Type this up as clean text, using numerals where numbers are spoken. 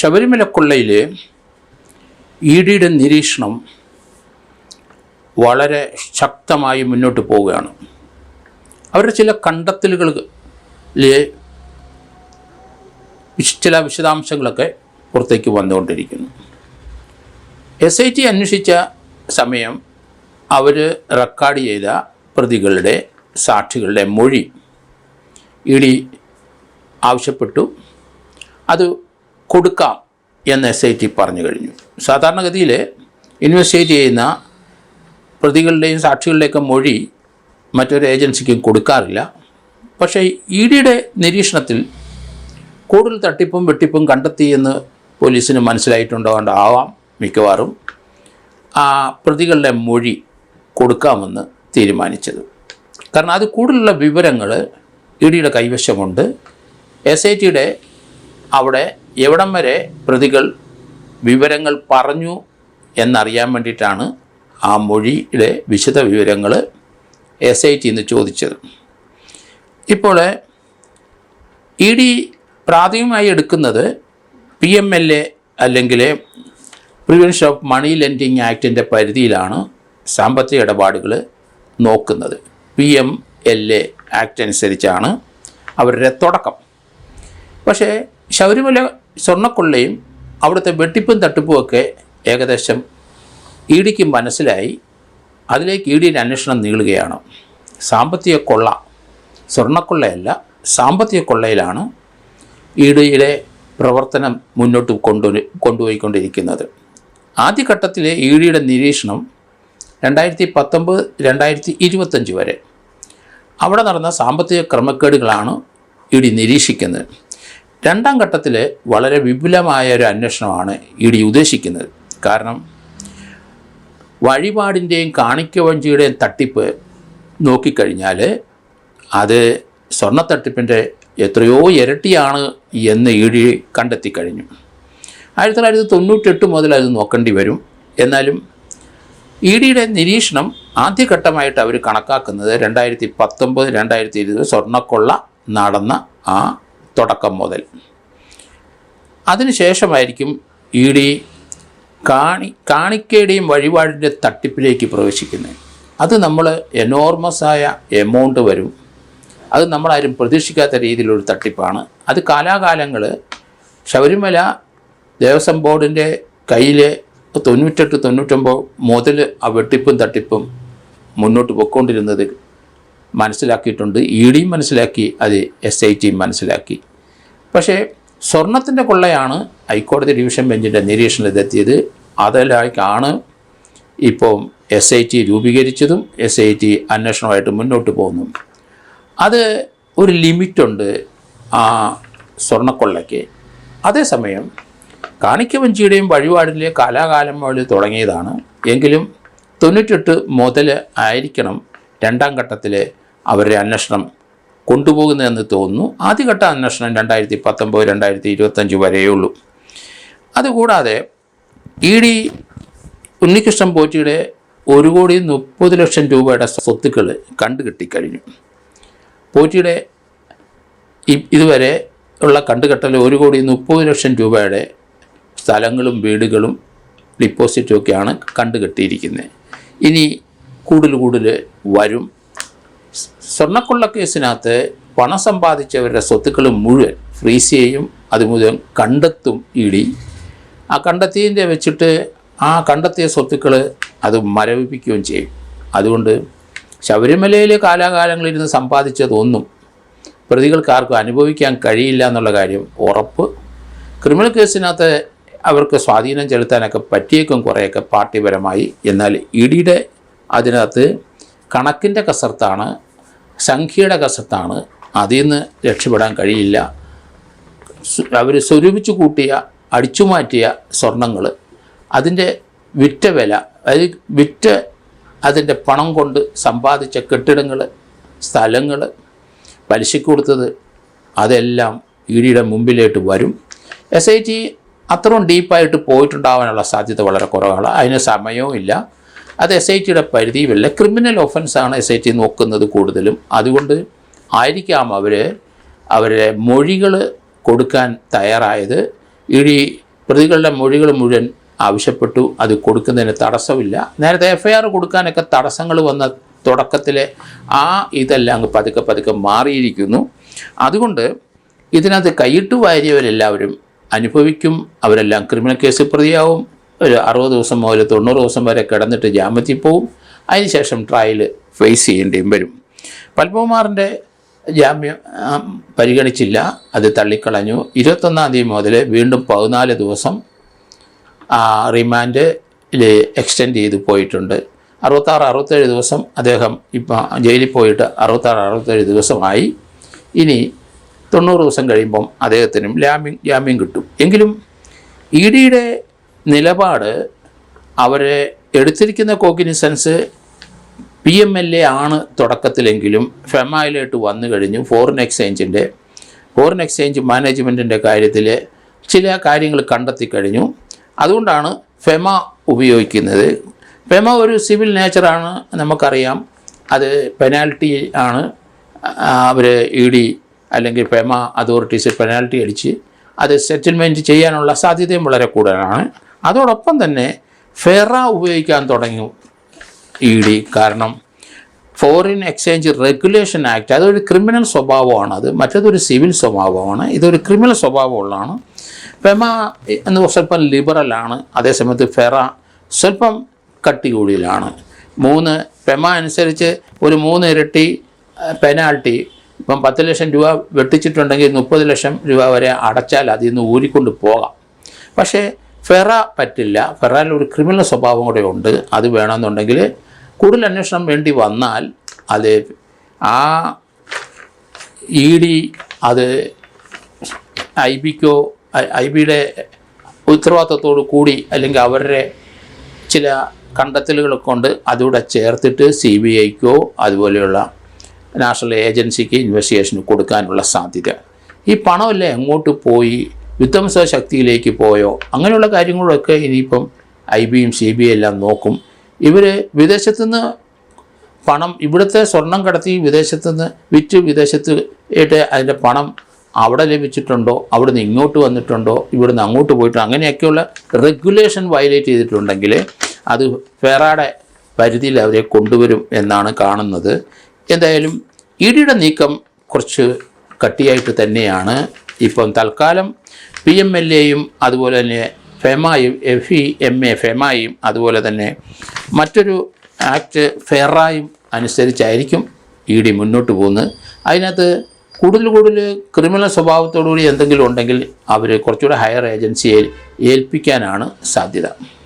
Sabarimala കൊള്ളയിൽ E ഡിയുടെ നിരീക്ഷണം വളരെ ശക്തമായി മുന്നോട്ട് പോവുകയാണ്. അവരുടെ ചില കണ്ടെത്തലുകളിൽ ചില വിശദാംശങ്ങളൊക്കെ പുറത്തേക്ക് വന്നുകൊണ്ടിരിക്കുന്നു. SIT അന്വേഷിച്ച സമയം അവർ റെക്കോർഡ് ചെയ്ത പ്രതികളുടെ സാക്ഷികളുടെ മൊഴി ഇ ഡി ആവശ്യപ്പെട്ടു. അത് കൊടുക്കാം എന്ന് SIT പറഞ്ഞു കഴിഞ്ഞു. സാധാരണഗതിയിൽ ഇൻവെസ്റ്റിഗേറ്റ് ചെയ്യുന്ന പ്രതികളുടെയും സാക്ഷികളുടെയൊക്കെ മൊഴി മറ്റൊരു ഏജൻസിക്കും കൊടുക്കാറില്ല. പക്ഷേ ഇ ഡിയുടെ നിരീക്ഷണത്തിൽ കൂടുതൽ തട്ടിപ്പും വെട്ടിപ്പും കണ്ടെത്തിയെന്ന് പോലീസിന് മനസ്സിലായിട്ടുണ്ടാവാം മിക്കവാറും ആ പ്രതികളുടെ മൊഴി കൊടുക്കാമെന്ന് തീരുമാനിച്ചത്. കാരണം അത് കൂടുതലുള്ള വിവരങ്ങൾ ഇ ഡിയുടെ കൈവശമുണ്ട്. SITയുടെ അവിടെ എവിടം വരെ പ്രതികൾ വിവരങ്ങൾ പറഞ്ഞു എന്നറിയാൻ വേണ്ടിയിട്ടാണ് ആ മൊഴിയുടെ വിശദ വിവരങ്ങൾ SIT എന്ന് ചോദിച്ചത്. ഇപ്പോൾ ഇ ഡി പ്രാഥമികമായി എടുക്കുന്നത് PMLA അല്ലെങ്കിൽ പ്രിവെൻഷൻ ഓഫ് മണി ലെൻഡിങ് ആക്ടിൻ്റെ പരിധിയിലാണ് സാമ്പത്തിക ഇടപാടുകൾ നോക്കുന്നത്. PMLA ആക്ട് അനുസരിച്ചാണ് അവരുടെ തുടക്കം. പക്ഷേ ശബരിമല സ്വർണ്ണക്കൊള്ളയും അവിടുത്തെ വെട്ടിപ്പും തട്ടിപ്പുമൊക്കെ ഏകദേശം ഇ ഡിക്ക് മനസ്സിലായി. അതിലേക്ക് ഇ ഡിയുടെ അന്വേഷണം നീളുകയാണ്. സാമ്പത്തിക കൊള്ള, സ്വർണ്ണക്കൊള്ളയല്ല, സാമ്പത്തിക കൊള്ളയിലാണ് ഇ ഡിയുടെ പ്രവർത്തനം മുന്നോട്ട് കൊണ്ടുപോയിക്കൊണ്ടിരിക്കുന്നത്. ആദ്യഘട്ടത്തിലെ ഇ ഡിയുടെ നിരീക്ഷണം 2019-2025 വരെ അവിടെ നടന്ന സാമ്പത്തിക ക്രമക്കേടുകളാണ് ഇ ഡി നിരീക്ഷിക്കുന്നത്. രണ്ടാം ഘട്ടത്തിൽ വളരെ വിപുലമായ ഒരു അന്വേഷണമാണ് ഇ ഡി ഉദ്ദേശിക്കുന്നത്. കാരണം വഴിപാടിൻ്റെയും കാണിക്കവഞ്ചിയുടെയും തട്ടിപ്പ് നോക്കിക്കഴിഞ്ഞാൽ അത് സ്വർണ്ണത്തട്ടിപ്പിൻ്റെ എത്രയോ ഇരട്ടിയാണ് എന്ന് ഇ ഡി കണ്ടെത്തിക്കഴിഞ്ഞു. 1998 മുതൽ അത് നോക്കേണ്ടി വരും. എന്നാലും ഇ ഡിയുടെ നിരീക്ഷണം ആദ്യഘട്ടമായിട്ട് അവർ കണക്കാക്കുന്നത് 2019-2020 സ്വർണ്ണക്കൊള്ള നടന്ന ആ തുടക്കം മുതൽ. അതിനുശേഷമായിരിക്കും ഇ ഡി കാണിക്കയുടെയും വഴിപാടിൻ്റെ തട്ടിപ്പിലേക്ക് പ്രവേശിക്കുന്നത്. അത് നമ്മൾ എനോർമസായ എമൗണ്ട് വരും. അത് നമ്മളാരും പ്രതീക്ഷിക്കാത്ത രീതിയിലൊരു തട്ടിപ്പാണ്. അത് കാലാകാലങ്ങൾ ശബരിമല ദേവസ്വം ബോർഡിൻ്റെ കയ്യിൽ 98-99 മുതൽ ആ വെട്ടിപ്പും തട്ടിപ്പും മുന്നോട്ട് പോയിക്കൊണ്ടിരുന്നത് മനസ്സിലാക്കിയിട്ടുണ്ട്. ഇ ഡിയും മനസ്സിലാക്കി, അത് SITയും മനസ്സിലാക്കി. പക്ഷേ സ്വർണത്തിൻ്റെ കൊള്ളയാണ് ഹൈക്കോടതി ഡിവിഷൻ ബെഞ്ചിൻ്റെ നിരീക്ഷണത്തിലെത്തിയത്. അതിലേക്കാണ് ഇപ്പോൾ SIT രൂപീകരിച്ചതും SIT അന്വേഷണമായിട്ട് മുന്നോട്ട് പോകുന്നു. അത് ഒരു ലിമിറ്റുണ്ട് ആ സ്വർണ്ണക്കൊള്ളയ്ക്ക്. അതേസമയം കാണിക്കവഞ്ചിയുടെയും വഴിപാടിലെ കാലാകാലം മുതൽ തുടങ്ങിയതാണ്. എങ്കിലും 98 മുതൽ ആയിരിക്കണം രണ്ടാം ഘട്ടത്തിൽ അവരുടെ അന്വേഷണം കൊണ്ടുപോകുന്നതെന്ന് തോന്നുന്നു. ആദ്യഘട്ട അന്വേഷണം 2019-2025 വരെയുള്ളൂ. അതുകൂടാതെ ഇ ഡി ഉണ്ണികൃഷ്ണൻ പോറ്റിയുടെ 1,30,00,000 രൂപയുടെ സ്വത്തുക്കൾ കണ്ടുകെട്ടിക്കഴിഞ്ഞു. പോറ്റിയുടെ ഇതുവരെ ഉള്ള കണ്ടുകെട്ടൽ 1,30,00,000 രൂപയുടെ സ്ഥലങ്ങളും വീടുകളും ഡിപ്പോസിറ്റും ഒക്കെയാണ് കണ്ടുകെട്ടിയിരിക്കുന്നത്. ഇനി കൂടുതൽ വരും. സ്വർണ്ണക്കൊള്ള കേസിനകത്ത് പണം സമ്പാദിച്ചവരുടെ സ്വത്തുക്കൾ മുഴുവൻ ഫ്രീസ് ചെയ്യും. അതുമുതൽ കണ്ടെത്തും ഇ ഡി. ആ കണ്ടെത്തിയതിൻ്റെ വെച്ചിട്ട് ആ കണ്ടെത്തിയ സ്വത്തുക്കൾ അത് മരവിപ്പിക്കുകയും ചെയ്യും. അതുകൊണ്ട് ശബരിമലയിൽ കാലാകാലങ്ങളിരുന്ന് സമ്പാദിച്ചതൊന്നും പ്രതികൾക്കാർക്കും അനുഭവിക്കാൻ കഴിയില്ല എന്നുള്ള കാര്യം ഉറപ്പ്. ക്രിമിനൽ കേസിനകത്ത് അവർക്ക് സ്വാധീനം ചെലുത്താനൊക്കെ പറ്റിയേക്കും കുറേയൊക്കെ പാർട്ടിപരമായി. എന്നാൽ ഇ ഡിയുടെ അതിനകത്ത് കണക്കിൻ്റെ കസർത്താണ്, സംഖ്യയുടെ കസർത്താണ്. അതിൽ നിന്ന് രക്ഷപ്പെടാൻ കഴിയില്ല. അവർ സ്വരൂപിച്ചു കൂട്ടിയ അടിച്ചുമാറ്റിയ സ്വർണങ്ങൾ, അതിൻ്റെ വിറ്റ വില, അതായത് വിറ്റ് അതിൻ്റെ പണം കൊണ്ട് സമ്പാദിച്ച കെട്ടിടങ്ങൾ, സ്ഥലങ്ങൾ, പലിശയ്ക്ക് കൊടുത്തത്, അതെല്ലാം ഇ ഡിയുടെ മുമ്പിലേക്ക് വരും. SIT അത്രയും ഡീപ്പായിട്ട് പോയിട്ടുണ്ടാവാനുള്ള സാധ്യത വളരെ കുറവാണ്. അതിന് സമയവും ഇല്ല. അത് SITയുടെ പരിധിയുമില്ല. ക്രിമിനൽ ഒഫൻസാണ് SIT നോക്കുന്നത് കൂടുതലും. അതുകൊണ്ട് ആയിരിക്കാം അവരുടെ മൊഴികൾ കൊടുക്കാൻ തയ്യാറായത്. ഇ ഡി പ്രതികളുടെ മൊഴികൾ മുഴുവൻ ആവശ്യപ്പെട്ടു. അത് കൊടുക്കുന്നതിന് തടസ്സമില്ല. നേരത്തെ FIR കൊടുക്കാനൊക്കെ തടസ്സങ്ങൾ വന്ന തുടക്കത്തിലെ ഇതെല്ലാം അങ്ങ് പതുക്കെ പതുക്കെ മാറിയിരിക്കുന്നു. അതുകൊണ്ട് ഇതിനകത്ത് കൈയിട്ട് വാരിയവരെല്ലാവരും അനുഭവിക്കും. അവരെല്ലാം ക്രിമിനൽ കേസ് പ്രതിയാവും. ഒരു 60 ദിവസം മുതൽ 90 ദിവസം വരെ കിടന്നിട്ട് ജാമ്യത്തിൽ പോവും. അതിനുശേഷം ട്രയൽ ഫേസ് ചെയ്യേണ്ടിയും വരും. പത്മകുമാറിൻ്റെ ജാമ്യം പരിഗണിച്ചില്ല, അത് തള്ളിക്കളഞ്ഞു. 21-ാം തീയതി മുതൽ വീണ്ടും 14 ദിവസം റിമാൻഡിൽ എക്സ്റ്റെൻഡ് ചെയ്ത് പോയിട്ടുണ്ട്. 66-67 ദിവസം അദ്ദേഹം ഇപ്പം ജയിലിൽ പോയിട്ട് 66-67 ദിവസമായി. ഇനി 90 ദിവസം കഴിയുമ്പം അദ്ദേഹത്തിനും ജാമ്യം കിട്ടും. എങ്കിലും EDയുടെ നിലപാട്, അവരെ എടുത്തിരിക്കുന്ന കോഗ്നിസൻസ് PMLA ആണ് തുടക്കത്തിലെങ്കിലും ഫെമയിലോട്ട് വന്നു കഴിഞ്ഞു. ഫോറിൻ എക്സ്ചേഞ്ച് മാനേജ്മെൻറ്റിൻ്റെ കാര്യത്തിൽ ചില കാര്യങ്ങൾ കണ്ടെത്തി കഴിഞ്ഞു. അതുകൊണ്ടാണ് ഫെമ ഉപയോഗിക്കുന്നത്. ഫെമ ഒരു സിവിൽ നേച്ചറാണ്, നമുക്കറിയാം. അത് പെനാൽറ്റി ആണ്. അവർ ED അല്ലെങ്കിൽ ഫെമ അതോറിറ്റീസ് പെനാൽറ്റി അടിച്ച് അത് സെറ്റിൽമെൻറ്റ് ചെയ്യാനുള്ള സാധ്യതയും വളരെ കൂടുതലാണ്. അതോടൊപ്പം തന്നെ ഫെറ ഉപയോഗിക്കാൻ തുടങ്ങി ED. കാരണം ഫോറിൻ എക്സ്ചേഞ്ച് റെഗുലേഷൻ ആക്ട് അതൊരു ക്രിമിനൽ സ്വഭാവമാണ്, അത് മറ്റേതൊരു സിവിൽ സ്വഭാവമാണ്, ഇതൊരു ക്രിമിനൽ സ്വഭാവമുള്ളതാണ്. ഫെമ എന്ന് സ്വല്പം ലിബറലാണ്, അതേസമയത്ത് ഫെറ സ്വല്പം കട്ടി കൂടുതലാണ്. ഫെമ അനുസരിച്ച് ഒരു 3 ഇരട്ടി പെനാൽറ്റി. ഇപ്പം 10 ലക്ഷം രൂപ വെട്ടിച്ചിട്ടുണ്ടെങ്കിൽ 30 ലക്ഷം രൂപ വരെ അടച്ചാൽ അതിൽ നിന്ന് ഊരിക്കൊണ്ട് പോകാം. പക്ഷേ ഫെറ പറ്റില്ല. ഫെറയിൽ ഒരു ക്രിമിനൽ സ്വഭാവം കൂടെ ഉണ്ട്. അത് വേണമെന്നുണ്ടെങ്കിൽ കൂടുതൽ അന്വേഷണം വേണ്ടി വന്നാൽ അത് ED അത് IBയുടെ ഉത്തരവാദിത്തത്തോടു കൂടി അല്ലെങ്കിൽ അവരുടെ ചില കണ്ടെത്തലുകൾ കൊണ്ട് അതുകൂടെ ചേർത്തിട്ട് CBIക്കോ അതുപോലെയുള്ള നാഷണൽ ഏജൻസിക്ക് ഇൻവെസ്റ്റിഗേഷന് കൊടുക്കാനുള്ള സാധ്യത. ഈ പണമെല്ലാം എങ്ങോട്ട് പോയി, വിധ്വംസ ശക്തിയിലേക്ക് പോയോ, അങ്ങനെയുള്ള കാര്യങ്ങളൊക്കെ ഇനിയിപ്പം IBയും CBI എല്ലാം നോക്കും. ഇവർ വിദേശത്തുനിന്ന് പണം, ഇവിടുത്തെ സ്വർണം കടത്തി വിദേശത്തുനിന്ന് വിറ്റ് വിദേശത്ത് ആയിട്ട് അതിൻ്റെ പണം അവിടെ ലഭിച്ചിട്ടുണ്ടോ, അവിടുന്ന് ഇങ്ങോട്ട് വന്നിട്ടുണ്ടോ, ഇവിടുന്ന് അങ്ങോട്ട് പോയിട്ടോ, അങ്ങനെയൊക്കെയുള്ള റെഗുലേഷൻ വയലേറ്റ് ചെയ്തിട്ടുണ്ടെങ്കിൽ അത് ഫെറയുടെ പരിധിയിൽ അവരെ കൊണ്ടുവരും എന്നാണ് കാണുന്നത്. എന്തായാലും EDയുടെ നീക്കം കുറച്ച് കട്ടിയായിട്ട് തന്നെയാണ്. ഇപ്പം തൽക്കാലം PMLAയും അതുപോലെ തന്നെ ഫെമയും ഫെമയും അതുപോലെ തന്നെ മറ്റൊരു ആക്ട് ഫെറായും അനുസരിച്ചായിരിക്കും ED മുന്നോട്ട് പോകുന്നത്. അതിനകത്ത് കൂടുതൽ ക്രിമിനൽ സ്വഭാവത്തോടുകൂടി എന്തെങ്കിലും ഉണ്ടെങ്കിൽ അവർ കുറച്ചുകൂടെ ഹയർ ഏജൻസിയെ ഏൽപ്പിക്കാനാണ് സാധ്യത.